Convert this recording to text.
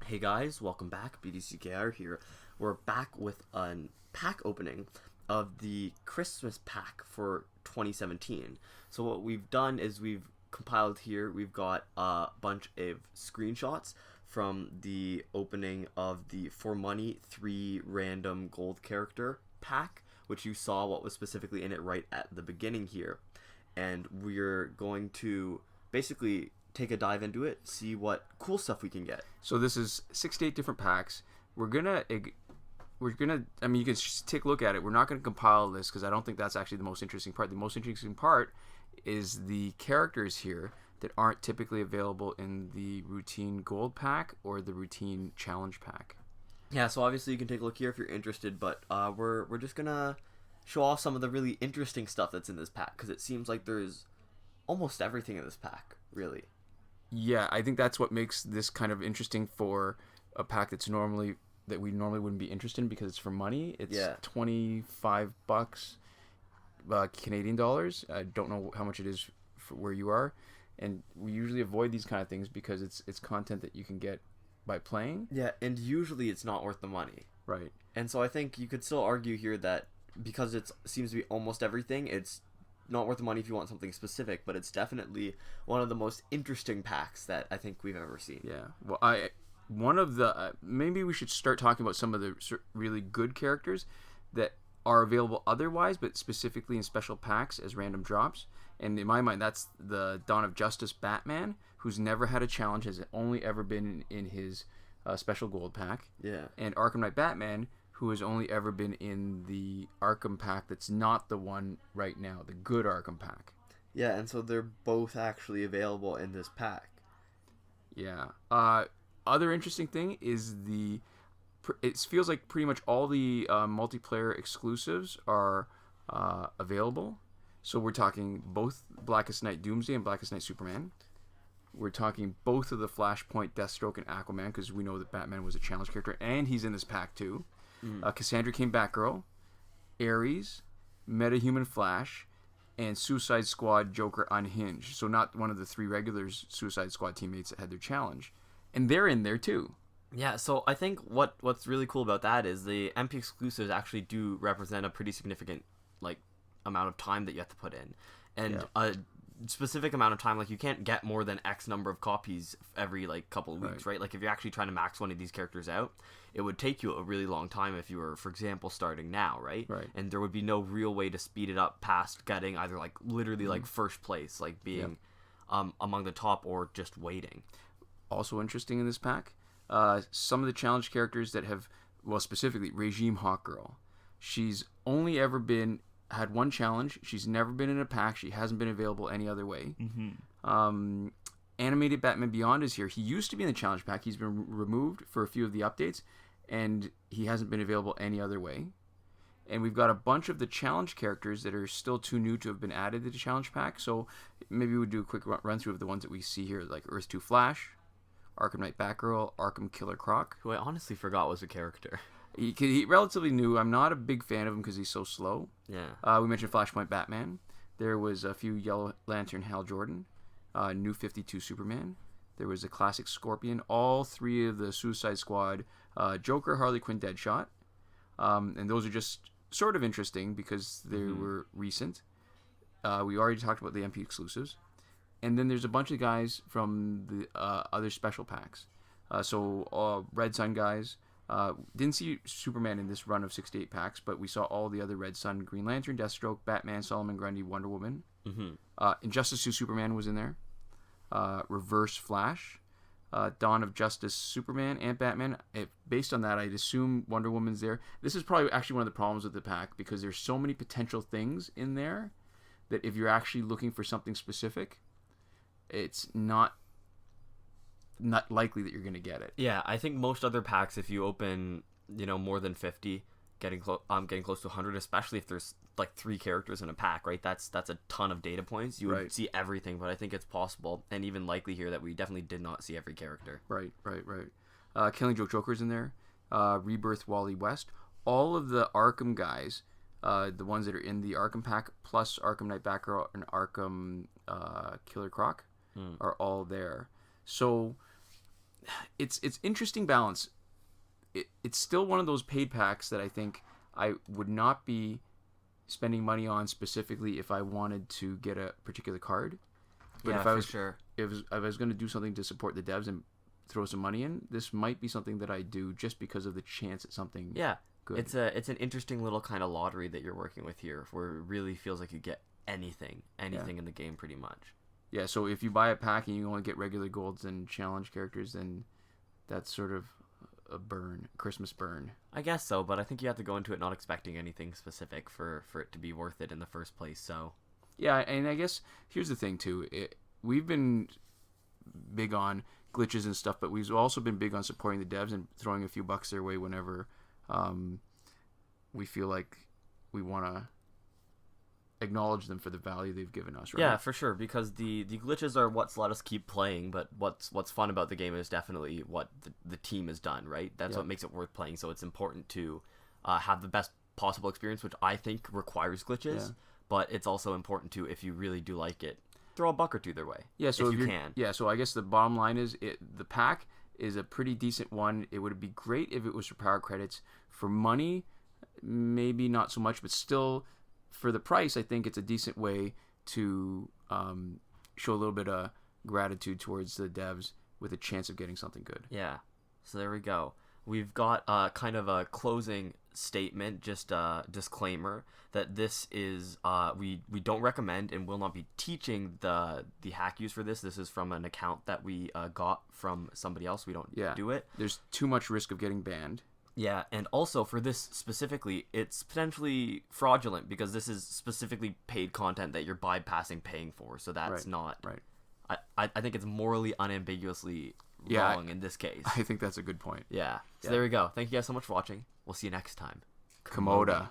Hey guys, welcome back. BDCKR here. We're back with a pack opening of the Christmas pack for 2017. So what we've done is we've compiled here, we've got a bunch of screenshots from the opening of the For Money 3 random gold character pack, which you saw what was specifically in it right at the beginning here. And we're going to basically take a dive into it, see what cool stuff we can get. So this is 68 different packs. I mean, you can just take a look at it. We're not gonna compile this because I don't think that's actually the most interesting part. The most interesting part is the characters here that aren't typically available in the routine gold pack or the routine challenge pack. Yeah, so obviously you can take a look here if you're interested, but we're just gonna show off some of the really interesting stuff that's in this pack because it seems like there's almost everything in this pack, really. Yeah, I think that's what makes this kind of interesting for a pack that we normally wouldn't be interested in because it's for money. It's Yeah. $25 Canadian dollars. I don't know how much it is for where you are, and we usually avoid these kind of things because it's content that you can get by playing. Yeah, and usually it's not worth the money. Right. And so I think you could still argue here that because it seems to be almost everything, it's not worth the money if you want something specific, but it's definitely one of the most interesting packs that I think we've ever seen. Yeah. Well, one of the maybe we should start talking about some of the really good characters that are available otherwise, but specifically in special packs as random drops. And in my mind, that's the Dawn of Justice Batman, who's never had a challenge, has only ever been in his special gold pack. Yeah. And Arkham Knight Batman, who has only ever been in the Arkham pack that's not the one right now, the good Arkham pack. Yeah, and so they're both actually available in this pack. Yeah. Other interesting thing is it feels like pretty much all the multiplayer exclusives are available. So we're talking both Blackest Night Doomsday and Blackest Night Superman. We're talking both of the Flashpoint, Deathstroke, and Aquaman because we know that Batman was a challenge character and he's in this pack too. Cassandra Cain Batgirl, Ares, Metahuman Flash, and Suicide Squad Joker Unhinged. So not one of the three regular Suicide Squad teammates that had their challenge. And they're in there too. Yeah, so I think what's really cool about that is the MP exclusives actually do represent a pretty significant amount of time that you have to put in. And a specific amount of time, like you can't get more than X number of copies every couple of weeks, right? Like if you're actually trying to max one of these characters out, it would take you a really long time if you were, for example, starting now, right? Right. And there would be no real way to speed it up past getting either literally first place, being among the top, or just waiting. Also interesting in this pack, some of the challenge characters that have, well, specifically Regime Hawkgirl. She's only ever had one challenge. She's never been in a pack. She hasn't been available any other way. Animated Batman Beyond is here. He used to be in the challenge pack. He's been removed for a few of the updates, and he hasn't been available any other way. And we've got a bunch of the challenge characters that are still too new to have been added to the challenge pack. So maybe we'll do a quick run through of the ones that we see here, like Earth 2 Flash, Arkham Knight Batgirl, Arkham Killer Croc, Who I honestly forgot was a character. He relatively new. I'm not a big fan of him because he's so slow. Yeah. We mentioned Flashpoint Batman. There was a few Yellow Lantern Hal Jordan, New 52 Superman. There was a classic Scorpion. All three of the Suicide Squad, Joker, Harley Quinn, Deadshot. And those are just sort of interesting because they were recent. We already talked about the MP exclusives. And then there's a bunch of guys from the other special packs. So Red Sun guys. Didn't see Superman in this run of 68 packs, but we saw all the other Red Sun, Green Lantern, Deathstroke, Batman, Solomon Grundy, Wonder Woman. Injustice 2 Superman was in there. Reverse Flash, Dawn of Justice Superman, and Batman. Based on that, I'd assume Wonder Woman's there. This is probably actually one of the problems with the pack because there's so many potential things in there that if you're actually looking for something specific, it's not likely that you're going to get it. Yeah, I think most other packs, if you open, more than 50, getting close to 100, especially if there's 3 characters in a pack, right? That's a ton of data points. You would see everything, but I think it's possible and even likely here that we definitely did not see every character. Right. Killing Joke Joker's in there. Rebirth Wally West. All of the Arkham guys, the ones that are in the Arkham pack, plus Arkham Knight Batgirl and Arkham Killer Croc, are all there. So it's interesting balance. It's still one of those paid packs that I think I would not be spending money on specifically if I wanted to get a particular card. But if I was if I was going to do something to support the devs and throw some money in, this might be something that I do just because of the chance at something. Yeah, good. It's an interesting little kind of lottery that you're working with here, where it really feels like you get anything in the game pretty much. Yeah, so if you buy a pack and you only get regular golds and challenge characters, then that's sort of a Christmas burn. I guess so, but I think you have to go into it not expecting anything specific for it to be worth it in the first place. So yeah, and I guess here's the thing too. We've been big on glitches and stuff, but we've also been big on supporting the devs and throwing a few bucks their way whenever we feel like we want to acknowledge them for the value they've given us, right? Yeah, for sure, because the glitches are what's let us keep playing, but what's fun about the game is definitely what the team has done, right? That's what makes it worth playing. So it's important to have the best possible experience, which I think requires glitches, but it's also important to, if you really do like it, throw a buck or two their way. Yeah, so if you can. Yeah, so I guess the bottom line is the pack is a pretty decent one. It would be great if it was for power credits. For money, maybe not so much, but still, for the price, I think it's a decent way to show a little bit of gratitude towards the devs with a chance of getting something good. Yeah. So there we go. We've got kind of a closing statement, just a disclaimer that this is we don't recommend and will not be teaching the hack use for this. This is from an account that we got from somebody else. We don't do it. There's too much risk of getting banned. Yeah, and also for this specifically, it's potentially fraudulent because this is specifically paid content that you're bypassing paying for. So that's not right. I think it's morally unambiguously wrong in this case. I think that's a good point. Yeah. So there we go. Thank you guys so much for watching. We'll see you next time. Komoda.